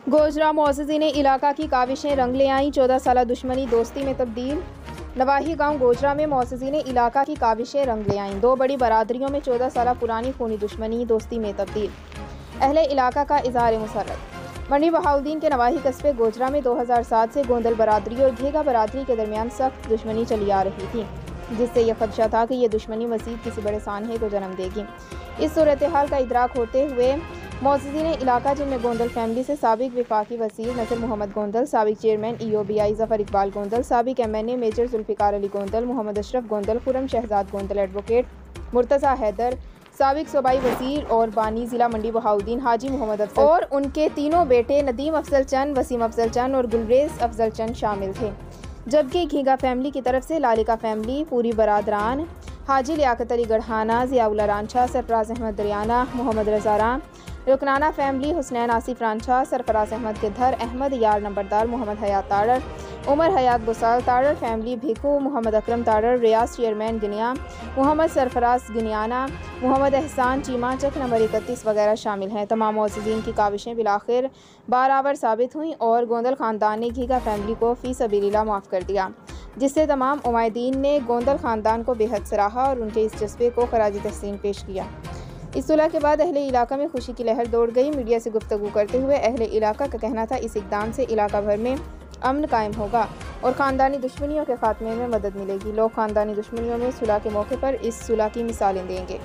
गोजरा मोअज़्ज़िज़ीन इलाका की काविशें रंग ले आईं, 14 साला दुश्मनी दोस्ती में तब्दील। नवाही गांव गोजरा में मोअज़्ज़िज़ीन इलाका की काविशें रंग ले आईं, दो बड़ी बरादरियों में 14 साला पुरानी खूनी दुश्मनी दोस्ती में तब्दील। अहले इलाका का इज़हार मुसर्रत। मंडी बहाउद्दीन के नवाही कस्बे गोजरा में 2007 से गोंदल बरादरी और घेगा बरादरी के दरमियान सख्त दुश्मनी चली आ रही थी, जिससे यह खदशा था कि यह दुश्मनी मज़ीद किसी बड़े सानहे को जन्म देगी। इस सूरत हाल का इदराक होते हुए मोअज़्ज़िज़ीन इलाका, जिनमें गोंदल फैमिली से साबिक वफाकी वज़ीर नज़र मोहम्मद गोंदल, साबिक चेयरमैन EOBI ज़फ़र इकबाल गोंदल, साबिक MNA major Zulfiqar Ali Gondal, Mohammad Ashraf Gondal, Khurram Shahzad Gondal, advocate Murtaza Haider, साबिक सूबाई वज़ीर और बानी ज़िला मंडी बहाउद्दीन हाजी मोहम्मद अफजल और उनके तीनों बेटे नदीम अफजल चंद, वसीम अफजल चंद और गुलरेज़ अफजल चंद शामिल थे। जबकि घीगा फैमिली की तरफ से लालिका फैमिली, पूरी बरादरान, हाजी लियाकत अली गढ़ाना, ज़ियाउल्लाह रांझा, सरफराज अहमद दरियाना, मोहम्मद रज़ा राम, रुकनाना फैमिली, हुसनैन आसिफ रांझा, सरफराज अहमद के धर, अहमद यार नंबरदार, मोहम्मद हयात ताड़र, उमर हयात बुसाल ताड़र फैमिली, भिखू, मोहम्मद अकरम ताड़र, रियाज चेयरमैन गिनिया, मोहम्मद सरफराज गिनियाना, मोहम्मद एहसान चीमा, चक नंबर 31 वगैरह शामिल हैं। तमाम मोअज़्ज़िज़ीन की काविशें बिलाखिर बारावर साबित हुईं और गोंदल ख़ानदान ने घीगा फैमिली को फ़ी सबीलिल्लाह माफ़ कर दिया, जिससे तमाम उमायदीन ने गोंदल ख़ानदान को बेहद सराहा और उनके इस जज्बे को ख़राज तहसीन पेश किया। इस सुलह के बाद अहले इलाका में खुशी की लहर दौड़ गई। मीडिया से गुफ्तगू करते हुए अहले इलाका का कहना था, इस इक़दाम से इलाका भर में अमन कायम होगा और ख़ानदानी दुश्मनियों के खात्मे में मदद मिलेगी। लोग ख़ानदानी दुश्मनियों में सुलह के मौके पर इस सुलह की मिसालें देंगे।